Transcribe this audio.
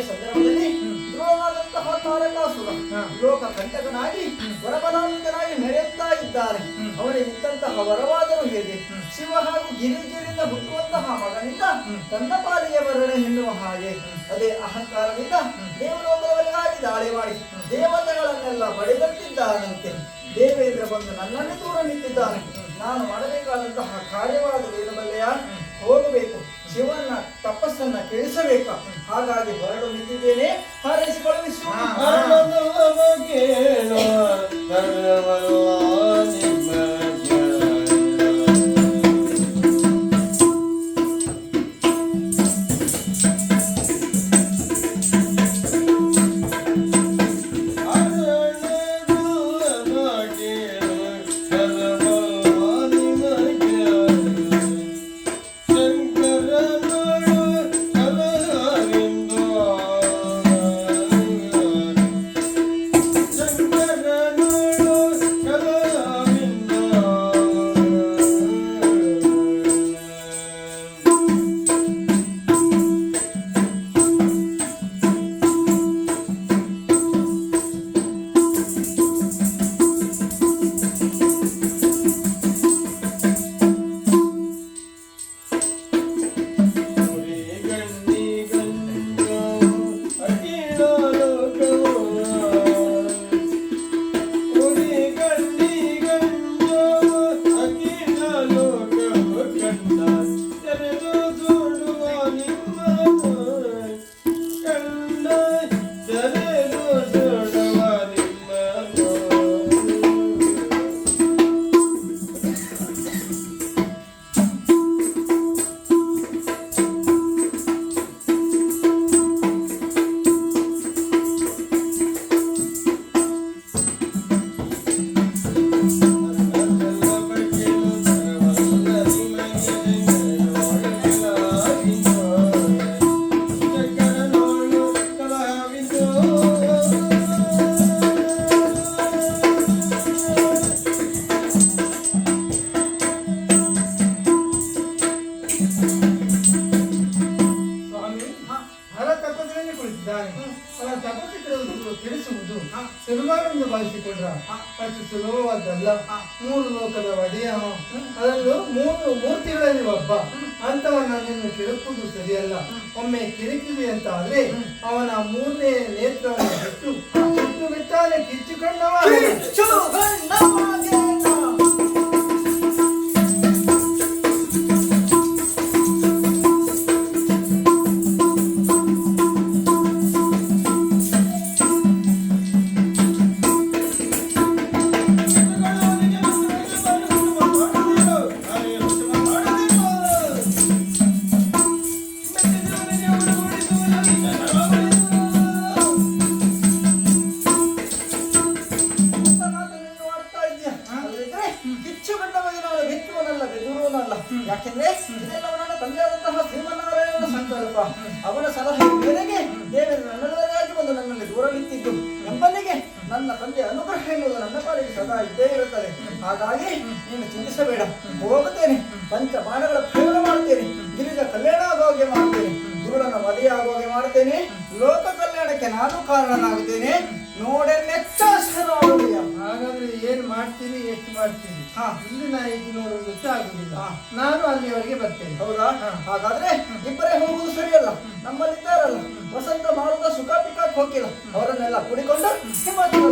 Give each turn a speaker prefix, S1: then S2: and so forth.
S1: ಸಂದರ್ಭದಲ್ಲಿ ಧ್ರುವನಾದಂತಹ ತಾರಕಾಸುರ ಲೋಕ ಕಂಟಕನಾಗಿ ವರಬಲಾನ್ವಿತನಾಗಿ ಮೆರೆಯುತ್ತಾ ಇದ್ದಾನೆ. ಅವನಿಗೆ ಇದ್ದಂತಹ ವರವಾದರೂ ಹೇಗೆ? ಶಿವ ಹಾಗೂ ಗಿರಿಜರಿಂದ ಹುಟ್ಟುವಂತಹ ಮಗನಿಂದ ತನ್ನ ಪಾಲಿಗೆ ಬರಣ ಎನ್ನುವ ಹಾಗೆ ಅದೇ ಅಹಂಕಾರದಿಂದ ದೇವಲೋಕದವರಿಗಾಗಿ ದಾಳಿ ಮಾಡಿ ದೇವತೆಗಳನ್ನೆಲ್ಲ ಬಡಿದಂತಿದ್ದಾನಂತೆ. ದೇವೇಂದ್ರ ಬಂದು ನನ್ನನ್ನೇ ದೂರ ನಿಂತಿದ್ದಾನೆ. ನಾನು ಮಾಡಬೇಕಾದಂತಹ ಕಾರ್ಯವಾದ ವೇದಬಲ್ಲೆಯ ಹೋಗಬೇಕು, ಶಿವನ ತಪಸ್ಸನ್ನ ಕೇಳಿಸಬೇಕು. ಹಾಗಾಗಿ ಹೊರಡು ನಿಂತಿದ್ದೇನೆ. ಹಾರೈಸಿ ಕಳುಹಿಸು.
S2: ತಿಳಿಸುವುದು ಸುಲಭವೆಂದು ಭಾವಿಸಿಕೊಂಡ್ರ ಅಷ್ಟು ಸುಲಭವಾದಲ್ಲ. 3 ಲೋಕದ ಒಡೆಯ, ಅದರಲ್ಲೂ 3 ಮೂರ್ತಿಗಳಲ್ಲಿ ಒಬ್ಬ ಅಂತವನ್ನ ನಿನ್ನ ಕೆಳಕುವುದು ಸರಿಯಲ್ಲ. ಒಮ್ಮೆ ಕಿರಿಕಿರಿ ಅಂತ ಆದ್ರೆ ಅವನ 3ನೇ ನೇತ್ರವನ್ನು ಬಿಟ್ಟು ಬಿಟ್ಟಾನೆ ಕಿಚ್ಚುಕೊಂಡವ.
S1: ಯಾಕೆಂದ್ರೆ ಇದೆಲ್ಲವೂ ನನ್ನ ತಂದೆಯಾದಂತಹ ಶ್ರೀಮನ್ನಾರಾಯಣನ ಸಂಕಲ್ಪ. ಅವನ ಸಲಹೆ ಮೇರೆಗೆ ದೇವೇಂದ್ರ ನನ್ನವರಾಗಿ ಬಂದು ನನ್ನಲ್ಲಿ ದೂರ ನಿಂತಿದ್ದು ಎಂಬನಿಗೆ ನನ್ನ ತಂದೆ ಅನುಗ್ರಹ ಎನ್ನುವುದು ನನ್ನ ಪಾಲಿಗೆ ಸದಾ ಇದ್ದೇ ಇರುತ್ತದೆ. ಹಾಗಾಗಿ ನೀನು ಚಿಂತಿಸಬೇಡ, ಹೋಗುತ್ತೇನೆ. ಪಂಚ ಬಾಣಗಳ ಪ್ರಯೋಗ ಮಾಡ್ತೇನೆ, ಗಿರಿಜ ಕಲ್ಯಾಣ ಆಗೋಗೆ ಮಾಡ್ತೇನೆ, ಗುರುಳನ ಮದುವೆಯಾಗುವಾಗೆ ಮಾಡ್ತೇನೆ, ಲೋಕ ಕಲ್ಯಾಣಕ್ಕೆ ನಾನು ಕಾರಣನಾಗುತ್ತೇನೆ. ನೋಡೆನ್ನೆಚ್ಚಾಸರಾಗುವುದಿಲ್ಲ.
S2: ಹಾಗಾದ್ರೆ ಏನ್ ಮಾಡ್ತೀನಿ, ಎಷ್ಟು ಮಾಡ್ತೀನಿ? ಇಲ್ಲಿ ನಾ ಈಗ ನೋಡುವುದು ಆಗುದಿಲ್ಲ. ನಾನು ಅಲ್ಲಿವರೆಗೆ ಬರ್ತೇನೆ.
S1: ಹೌದಾ? ಹಾಗಾದ್ರೆ ಇಬ್ಬರೇ ಹೋಗುವುದು ಸರಿಯಲ್ಲ. ನಮ್ಮಲ್ಲಿದ್ದಾರಲ್ಲ ವಸಂತ ಮಾರುತ ಸುಖ ಪಿಕಾಕ್ ಹೋಗಿಲ್ಲ, ಅವರನ್ನೆಲ್ಲ ಕೂಡಿಕೊಂಡು ಹಿಮಾಚಲ